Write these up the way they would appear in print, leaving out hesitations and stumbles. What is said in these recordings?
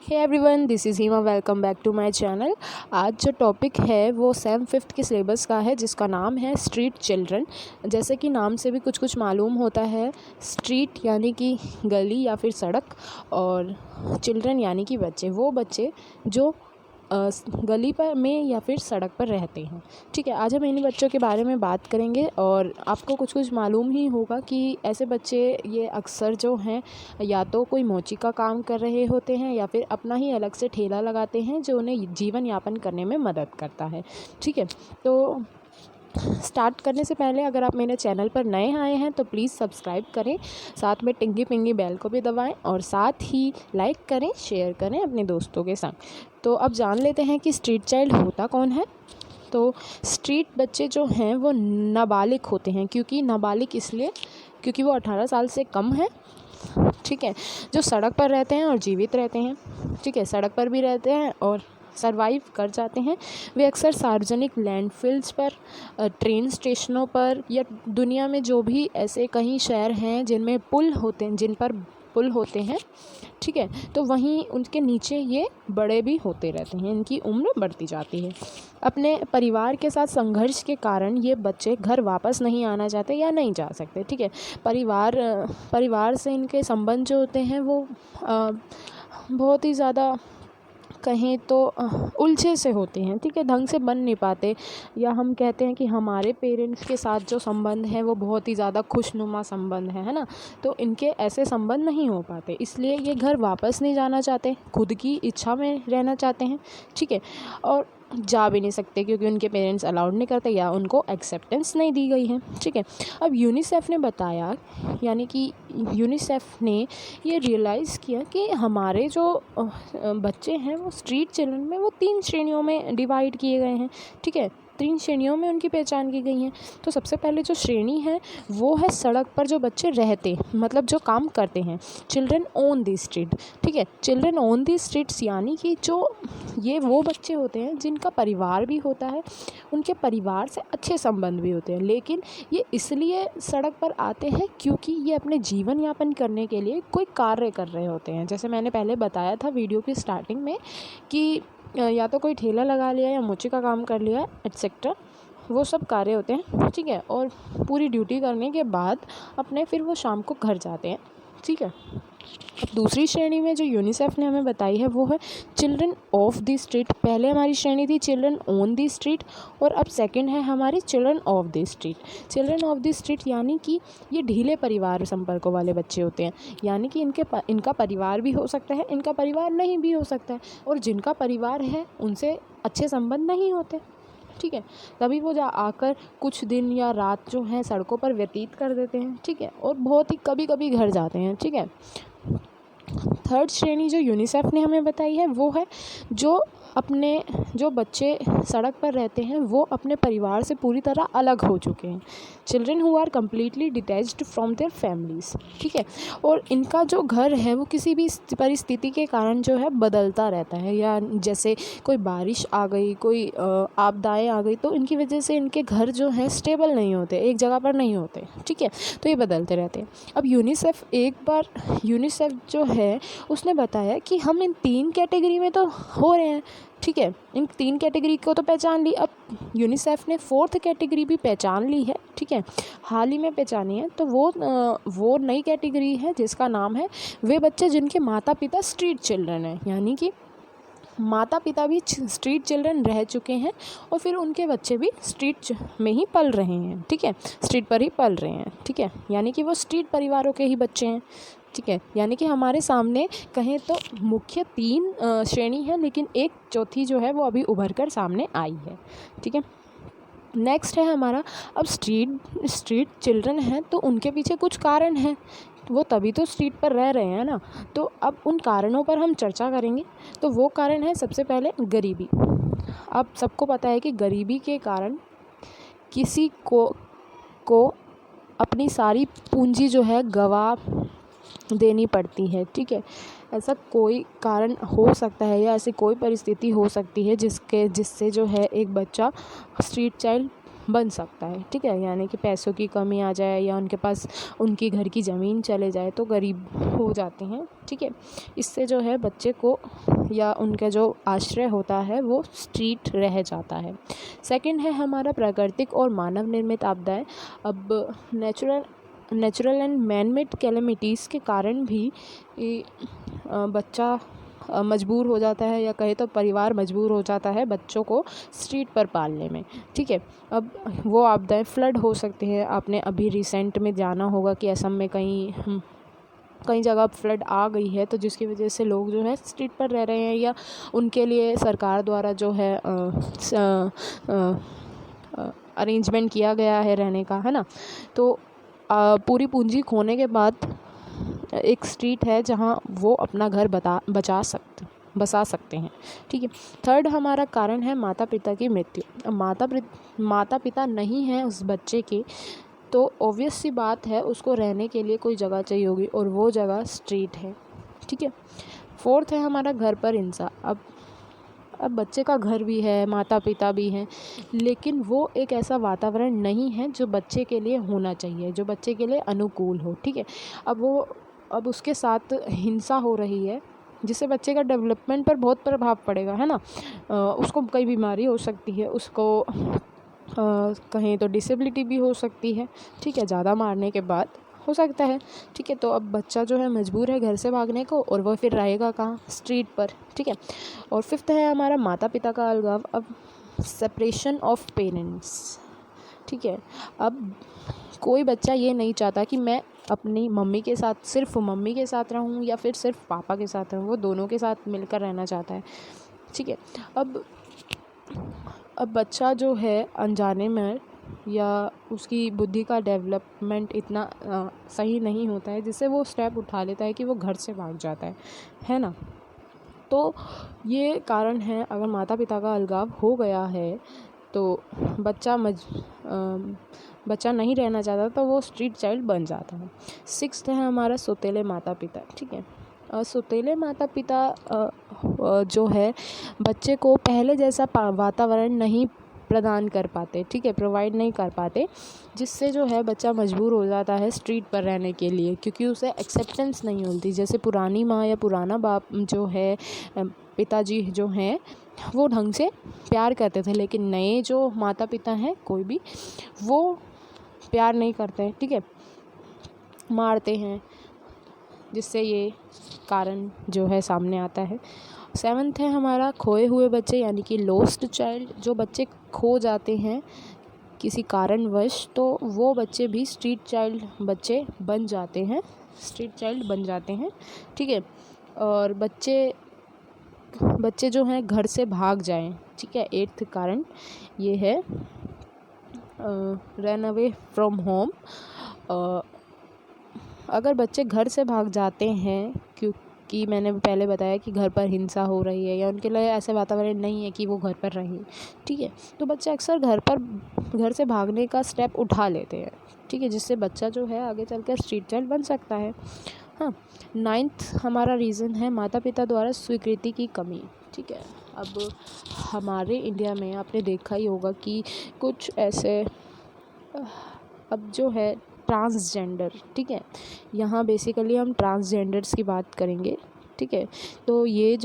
Hey everyone, this is Heema. Welcome back to my channel. आज जो topic है वो 7th-5th के सिलेबस का है, जिसका नाम है स्ट्रीट चिल्ड्रन। जैसे कि नाम से भी कुछ कुछ मालूम होता है, स्ट्रीट यानी कि गली या फिर सड़क, और चिल्ड्रन यानी कि बच्चे, वो बच्चे जो गली पर में या फिर सड़क पर रहते हैं। ठीक है, आज हम इन्हीं बच्चों के बारे में बात करेंगे और आपको कुछ कुछ मालूम ही होगा कि ऐसे बच्चे ये अक्सर जो हैं या तो कोई मोची का काम कर रहे होते हैं या फिर अपना ही अलग से ठेला लगाते हैं जो उन्हें जीवन यापन करने में मदद करता है। ठीक है, तो स्टार्ट करने से पहले अगर आप मेरे चैनल पर नए आए हैं तो प्लीज़ सब्सक्राइब करें, साथ में टिंगी पिंगी बेल को भी दबाएं और साथ ही लाइक करें, शेयर करें अपने दोस्तों के साथ। तो अब जान लेते हैं कि स्ट्रीट चाइल्ड होता कौन है। तो स्ट्रीट बच्चे जो हैं वो नाबालिग होते हैं, क्योंकि नाबालिग इसलिए क्योंकि वो 18 साल से कम है। ठीक है, जो सड़क पर रहते हैं और जीवित रहते हैं। ठीक है, सड़क पर भी रहते हैं और सरवाइव कर जाते हैं। वे अक्सर सार्वजनिक लैंडफिल्स पर, ट्रेन स्टेशनों पर, या दुनिया में जो भी ऐसे कई शहर हैं जिनमें पुल होते हैं, जिन पर पुल होते हैं, ठीक है, तो वहीं उनके नीचे ये बड़े भी होते रहते हैं, इनकी उम्र बढ़ती जाती है। अपने परिवार के साथ संघर्ष के कारण ये बच्चे घर वापस नहीं आना चाहते या नहीं जा सकते। ठीक है, परिवार से इनके संबंध जो होते हैं वो बहुत ही ज़्यादा कहें तो उलझे से होते हैं। ठीक है, ढंग से बन नहीं पाते, या हम कहते हैं कि हमारे पेरेंट्स के साथ जो संबंध है वो बहुत ही ज़्यादा खुशनुमा संबंध है ना। तो इनके ऐसे संबंध नहीं हो पाते, इसलिए ये घर वापस नहीं जाना चाहते, खुद की इच्छा में रहना चाहते हैं। ठीक है, और जा भी नहीं सकते क्योंकि उनके पेरेंट्स अलाउड नहीं करते या उनको एक्सेप्टेंस नहीं दी गई है। ठीक है, अब यूनिसेफ ने बताया, यानी कि यूनिसेफ ने ये रियलाइज़ किया कि हमारे जो बच्चे हैं वो स्ट्रीट चिल्ड्रन में वो 3 श्रेणियों में डिवाइड किए गए हैं। ठीक है, 3 श्रेणियों में उनकी पहचान की गई है। तो सबसे पहले जो श्रेणी है वो है सड़क पर जो बच्चे रहते, मतलब जो काम करते हैं, चिल्ड्रन ऑन दी स्ट्रीट। ठीक है, चिल्ड्रन ऑन दी स्ट्रीट्स यानी कि जो ये वो बच्चे होते हैं जिनका परिवार भी होता है, उनके परिवार से अच्छे संबंध भी होते हैं, लेकिन ये इसलिए सड़क पर आते हैं क्योंकि ये अपने जीवन यापन करने के लिए कोई कार्य कर रहे होते हैं। जैसे मैंने पहले बताया था वीडियो की स्टार्टिंग में कि या तो कोई ठेला लगा लिया या मोची का काम कर लिया एटसेट्रा, वो सब कार्य होते हैं। ठीक है, और पूरी ड्यूटी करने के बाद अपने फिर वो शाम को घर जाते हैं। ठीक है, अब दूसरी श्रेणी में जो यूनिसेफ ने हमें बताई है वो है चिल्ड्रन ऑफ द स्ट्रीट। पहले हमारी श्रेणी थी चिल्ड्रन ऑन द स्ट्रीट, और अब सेकंड है हमारी children of the street. Children of the street यानी कि ये ढीले परिवार संपर्कों वाले बच्चे होते हैं, यानी कि इनका परिवार भी हो सकता है, इनका परिवार नहीं भी हो सकता है, और जिनका परिवार है उनसे अच्छे संबंध नहीं होते। ठीक है, तभी वो आकर कुछ दिन या रात जो है सड़कों पर व्यतीत कर देते हैं। ठीक है, और बहुत ही कभी कभी घर जाते हैं। ठीक है, थर्ड श्रेणी जो यूनिसेफ ने हमें बताई है वो है जो बच्चे सड़क पर रहते हैं वो अपने परिवार से पूरी तरह अलग हो चुके हैं, children who are completely detached from their families. ठीक है, और इनका जो घर है वो किसी भी परिस्थिति के कारण जो है बदलता रहता है, या जैसे कोई बारिश आ गई, कोई आपदाएं आ गई, तो इनकी वजह से इनके घर जो है स्टेबल नहीं होते, एक जगह पर नहीं होते। ठीक है, तो ये बदलते रहते हैं। अब यूनिसेफ जो है उसने बताया कि हम इन 3 कैटेगरी में तो हो रहे हैं। ठीक है, इन 3 कैटेगरी को तो पहचान ली, अब यूनिसेफ ने 4th कैटेगरी भी पहचान ली है। ठीक है, हाल ही में पहचानी है, तो वो नई कैटेगरी है जिसका नाम है वे बच्चे जिनके माता पिता स्ट्रीट चिल्ड्रन हैं, यानी कि माता पिता भी स्ट्रीट चिल्ड्रन रह चुके हैं और फिर उनके बच्चे भी स्ट्रीट में ही पल रहे हैं। ठीक है, स्ट्रीट पर ही पल रहे हैं। ठीक है, यानी कि वो स्ट्रीट परिवारों के ही बच्चे हैं। ठीक है, यानी कि हमारे सामने कहें तो मुख्य 3 श्रेणी है, लेकिन एक चौथी जो है वो अभी उभर कर सामने आई है। ठीक है, नेक्स्ट है हमारा, अब स्ट्रीट चिल्ड्रन हैं तो उनके पीछे कुछ कारण हैं, वो तभी तो स्ट्रीट पर रह रहे हैं ना। तो अब उन कारणों पर हम चर्चा करेंगे। तो वो कारण है सबसे पहले गरीबी। अब सबको पता है कि गरीबी के कारण किसी को अपनी सारी पूंजी जो है गवा देनी पड़ती है। ठीक है, ऐसा कोई कारण हो सकता है या ऐसी कोई परिस्थिति हो सकती है जिससे जो है एक बच्चा स्ट्रीट चाइल्ड बन सकता है, ठीक है। यानी कि पैसों की कमी आ जाए या उनके पास उनकी घर की ज़मीन चले जाए तो गरीब हो जाते हैं, ठीक है। इससे जो है बच्चे को या उनका जो आश्रय होता है वो स्ट्रीट रह जाता है। सेकंड है हमारा प्राकृतिक और मानव निर्मित आपदाएं। अब natural and man made calamities के कारण भी बच्चा मजबूर हो जाता है, या कहे तो परिवार मजबूर हो जाता है बच्चों को स्ट्रीट पर पालने में, ठीक है। अब वो आपदाएं फ्लड हो सकती है। आपने अभी रिसेंट में जाना होगा कि असम में कई जगह फ्लड आ गई है, तो जिसकी वजह से लोग जो है स्ट्रीट पर रह रहे हैं, या उनके लिए सरकार द्वारा जो है अरेंजमेंट किया गया है रहने का, है ना। तो पूरी पूंजी खोने के बाद एक स्ट्रीट है जहाँ वो अपना घर बसा सकते हैं, ठीक है। थर्ड हमारा कारण है माता पिता की मृत्यु। अब माता पिता नहीं है उस बच्चे के, तो ऑब्वियस सी बात है उसको रहने के लिए कोई जगह चाहिए होगी, और वो जगह स्ट्रीट है, ठीक है। फोर्थ है हमारा घर पर हिंसा। अब बच्चे का घर भी है, माता पिता भी हैं, लेकिन वो एक ऐसा वातावरण नहीं है जो बच्चे के लिए होना चाहिए, जो बच्चे के लिए अनुकूल हो, ठीक है। अब उसके साथ हिंसा हो रही है, जिससे बच्चे का डेवलपमेंट पर बहुत प्रभाव पड़ेगा, है ना। उसको कई बीमारी हो सकती है, उसको कहें तो डिसेबिलिटी भी हो सकती है, ठीक है, ज़्यादा मारने के बाद हो सकता है, ठीक है। तो अब बच्चा जो है मजबूर है घर से भागने को, और वह फिर रहेगा कहाँ, स्ट्रीट पर, ठीक है। और फिफ्थ है हमारा माता पिता का अलगाव। अब सेपरेशन ऑफ पेरेंट्स, ठीक है। अब कोई बच्चा ये नहीं चाहता कि मैं अपनी मम्मी के साथ, सिर्फ मम्मी के साथ रहूं या फिर सिर्फ पापा के साथ रहूं, वो दोनों के साथ मिलकर रहना चाहता है, ठीक है। अब बच्चा जो है अनजाने में, या उसकी बुद्धि का डेवलपमेंट इतना सही नहीं होता है, जिससे वो स्टेप उठा लेता है कि वो घर से भाग जाता है ना। तो ये कारण है, अगर माता पिता का अलगाव हो गया है तो बच्चा नहीं रहना चाहता, तो वो स्ट्रीट चाइल्ड बन जाता है। सिक्स्थ है हमारा सौतेले माता पिता, ठीक है। सौतेले माता पिता जो है बच्चे को पहले जैसा वातावरण नहीं प्रदान कर पाते, ठीक है, प्रोवाइड नहीं कर पाते, जिससे जो है बच्चा मजबूर हो जाता है स्ट्रीट पर रहने के लिए, क्योंकि उसे एक्सेप्टेंस नहीं मिलती। जैसे पुरानी माँ या पुराना बाप जो है, पिताजी जो हैं, वो ढंग से प्यार करते थे, लेकिन नए जो माता पिता हैं कोई भी, वो प्यार नहीं करते हैं, ठीक है, मारते हैं, जिससे ये कारण जो है सामने आता है। सेवन्थ है हमारा खोए हुए बच्चे, यानी कि लोस्ट चाइल्ड। जो बच्चे खो जाते हैं किसी कारणवश, तो वो बच्चे भी स्ट्रीट चाइल्ड बन जाते हैं, ठीक है। और बच्चे जो हैं घर से भाग जाएं, ठीक है। एट्थ कारण ये है रन अवे फ्रॉम होम। अगर बच्चे घर से भाग जाते हैं क्योंकि मैंने पहले बताया कि घर पर हिंसा हो रही है, या उनके लिए ऐसे वातावरण नहीं है कि वो घर पर रहें, ठीक है, तो बच्चे अक्सर घर से भागने का स्टेप उठा लेते हैं, ठीक है, जिससे बच्चा जो है आगे चलकर स्ट्रीट चाइल्ड बन सकता है। हाँ, नाइन्थ हमारा रीज़न है माता पिता द्वारा स्वीकृति की कमी, ठीक है। अब हमारे इंडिया में आपने देखा ही होगा कि कुछ ऐसे, अब जो है ट्रांसजेंडर, ठीक है, यहाँ बेसिकली हम ट्रांसजेंडर्स की बात करेंगे, ठीक है। तो ये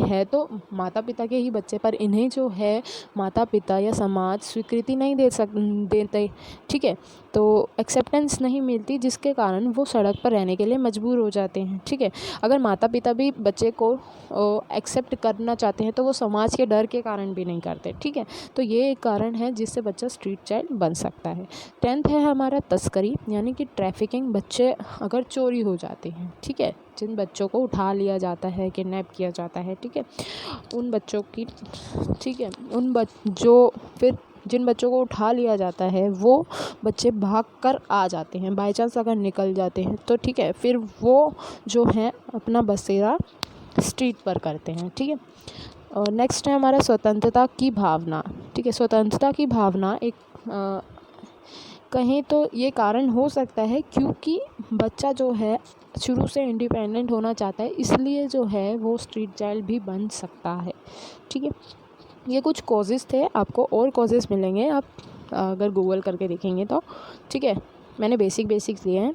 है तो माता पिता के ही बच्चे, पर इन्हें जो है माता पिता या समाज स्वीकृति नहीं देते, ठीक है, तो एक्सेप्टेंस नहीं मिलती, जिसके कारण वो सड़क पर रहने के लिए मजबूर हो जाते हैं, ठीक है। अगर माता पिता भी बच्चे को एक्सेप्ट करना चाहते हैं तो वो समाज के डर के कारण भी नहीं करते, ठीक है। तो ये एक कारण है जिससे बच्चा स्ट्रीट चाइल्ड बन सकता है। 10th है हमारा तस्करी, यानी कि ट्रैफिकिंग। बच्चे अगर चोरी हो जाते हैं, ठीक है, जिन बच्चों को उठा लिया जाता है, किडनैप किया जाता है, ठीक है, उन बच्चों की, ठीक है, जिन बच्चों को उठा लिया जाता है वो बच्चे भाग कर आ जाते हैं, बाई चांस अगर निकल जाते हैं तो, ठीक है, फिर वो जो है अपना बसेरा स्ट्रीट पर करते हैं, ठीक है। और नेक्स्ट है हमारा स्वतंत्रता की भावना, ठीक है। स्वतंत्रता की भावना एक कहें तो ये कारण हो सकता है क्योंकि बच्चा जो है शुरू से इंडिपेंडेंट होना चाहता है, इसलिए जो है वो स्ट्रीट चाइल्ड भी बन सकता है, ठीक है। ये कुछ कॉजेज़ थे, आपको और कॉजेज़ मिलेंगे आप अगर गूगल करके देखेंगे तो, ठीक है। मैंने बेसिक दिए हैं।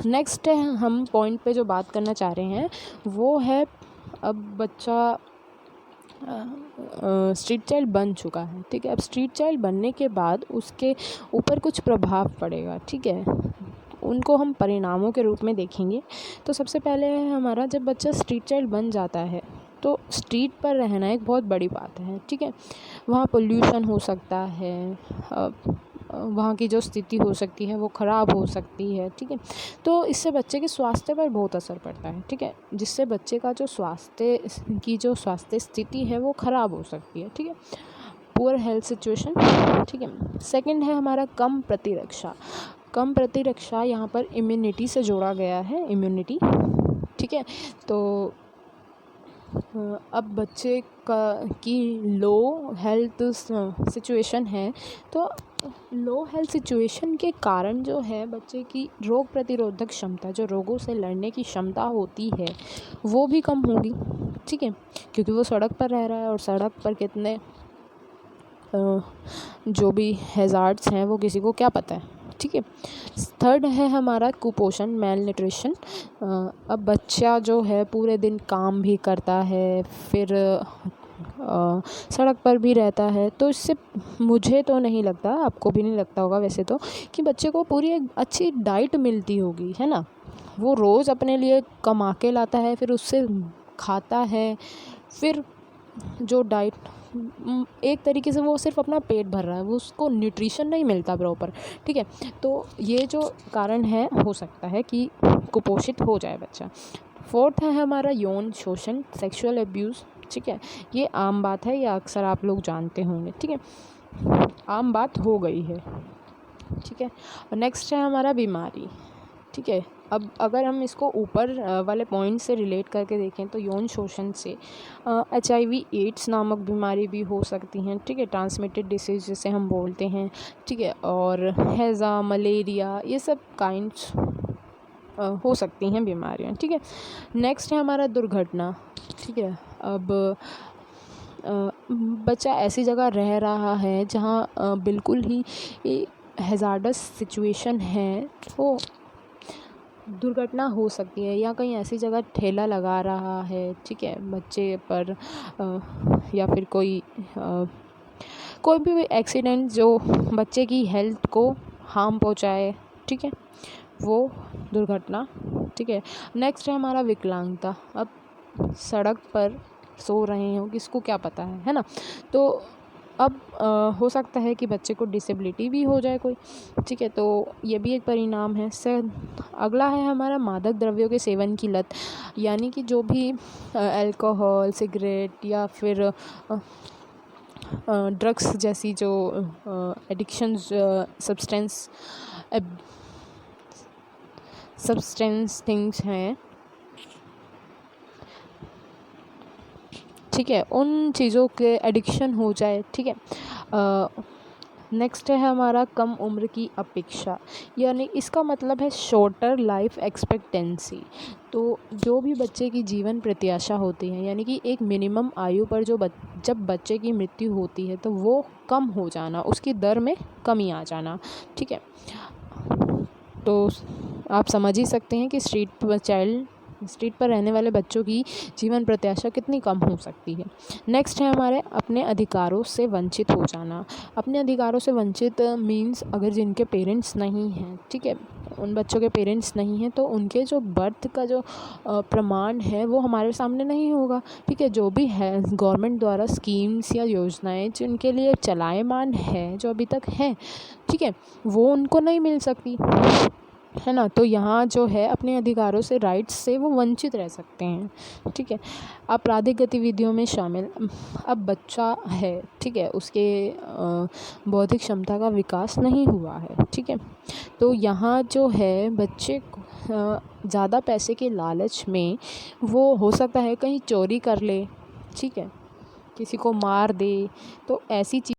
नेक्स्ट हम पॉइंट पे जो बात करना चाह रहे हैं वो है, अब बच्चा स्ट्रीट चाइल्ड बन चुका है, ठीक है। अब स्ट्रीट चाइल्ड बनने के बाद उसके ऊपर कुछ प्रभाव पड़ेगा, ठीक है। उनको हम परिणामों के रूप में देखेंगे। तो सबसे पहले है हमारा, जब बच्चा स्ट्रीट चाइल्ड बन जाता है तो स्ट्रीट पर रहना एक बहुत बड़ी बात है, ठीक है। वहाँ पोल्यूशन हो सकता है, वहाँ की जो स्थिति हो सकती है वो ख़राब हो सकती है, ठीक है। तो इससे बच्चे के स्वास्थ्य पर बहुत असर पड़ता है, ठीक है, जिससे बच्चे का जो स्वास्थ्य स्थिति है वो ख़राब हो सकती है, ठीक है। पुअर हेल्थ सिचुएशन, ठीक है। सेकंड है हमारा कम प्रतिरक्षा यहाँ पर इम्यूनिटी से जोड़ा गया है, इम्यूनिटी, ठीक है। तो अब बच्चे की लो हेल्थ सिचुएशन है, तो लो हेल्थ सिचुएशन के कारण जो है बच्चे की रोग प्रतिरोधक क्षमता, जो रोगों से लड़ने की क्षमता होती है वो भी कम होगी, ठीक है, क्योंकि वो सड़क पर रह रहा है और सड़क पर कितने जो भी हैज़ार्ड्स हैं वो किसी को क्या पता है, ठीक है। थर्ड है हमारा कुपोषण, मेल न्यूट्रिशन। अब बच्चा जो है पूरे दिन काम भी करता है, फिर सड़क पर भी रहता है, तो इससे मुझे तो नहीं लगता, आपको भी नहीं लगता होगा वैसे तो, कि बच्चे को पूरी एक अच्छी डाइट मिलती होगी, है ना। वो रोज़ अपने लिए कमा के लाता है, फिर उससे खाता है, फिर जो डाइट एक तरीके से वो सिर्फ अपना पेट भर रहा है, वो उसको न्यूट्रिशन नहीं मिलता प्रॉपर, ठीक है। तो ये जो कारण है, हो सकता है कि कुपोषित हो जाए बच्चा। फोर्थ है हमारा यौन शोषण, सेक्सुअल एब्यूज़, ठीक है। ये आम बात है, या अक्सर आप लोग जानते होंगे, ठीक है, आम बात हो गई है, ठीक है। और नेक्स्ट है हमारा बीमारी, ठीक है। अब अगर हम इसको ऊपर वाले पॉइंट से रिलेट करके देखें तो यौन शोषण से HIV एड्स नामक बीमारी भी हो सकती हैं, ठीक है, ट्रांसमिटेड डिसीज़ जिसे हम बोलते हैं, ठीक है। और हैज़ा, मलेरिया, ये सब काइंड्स हो सकती हैं बीमारियां, ठीक है। नेक्स्ट है हमारा दुर्घटना, ठीक है। अब बच्चा ऐसी जगह रह रहा है जहाँ बिल्कुल ही हैज़ार्डस सिचुएशन है, तो दुर्घटना हो सकती है, या कहीं ऐसी जगह ठेला लगा रहा है, ठीक है, बच्चे पर या फिर कोई भी एक्सीडेंट जो बच्चे की हेल्थ को हार्म पहुंचाए, ठीक है, वो दुर्घटना, ठीक है। नेक्स्ट है हमारा विकलांगता। अब सड़क पर सो रहे हो, किसको क्या पता है ना। तो अब हो सकता है कि बच्चे को डिसेबिलिटी भी हो जाए कोई, ठीक है, तो ये भी एक परिणाम है। अगला है हमारा मादक द्रव्यों के सेवन की लत, यानी कि जो भी अल्कोहल, सिगरेट या फिर ड्रग्स जैसी जो एडिक्शंस, सब्सटेंस थिंग्स हैं, ठीक है, उन चीज़ों के एडिक्शन हो जाए, ठीक है। नेक्स्ट है हमारा कम उम्र की अपेक्षा, यानी इसका मतलब है शॉर्टर लाइफ एक्सपेक्टेंसी। तो जो भी बच्चे की जीवन प्रत्याशा होती है, यानी कि एक मिनिमम आयु पर जब बच्चे की मृत्यु होती है तो वो कम हो जाना, उसकी दर में कमी आ जाना, ठीक है। तो आप समझ ही सकते हैं कि स्ट्रीट पर रहने वाले बच्चों की जीवन प्रत्याशा कितनी कम हो सकती है। नेक्स्ट है हमारे अपने अधिकारों से वंचित हो जाना। अपने अधिकारों से वंचित मीन्स अगर जिनके पेरेंट्स नहीं हैं, ठीक है, उन बच्चों के पेरेंट्स नहीं हैं, तो उनके जो बर्थ का जो प्रमाण है वो हमारे सामने नहीं होगा, ठीक है। जो भी है गवर्नमेंट द्वारा स्कीम्स या योजनाएं जिनके लिए चलाएमान है, जो अभी तक हैं, ठीक है, वो उनको नहीं मिल सकती, है ना। तो यहाँ जो है अपने अधिकारों से, राइट्स से वो वंचित रह सकते हैं, ठीक है। आपराधिक गतिविधियों में शामिल, अब बच्चा है, ठीक है, उसके बौद्धिक क्षमता का विकास नहीं हुआ है, ठीक है। तो यहाँ जो है बच्चे ज़्यादा पैसे के लालच में वो हो सकता है कहीं चोरी कर ले, ठीक है, किसी को मार दे, तो ऐसी चीज़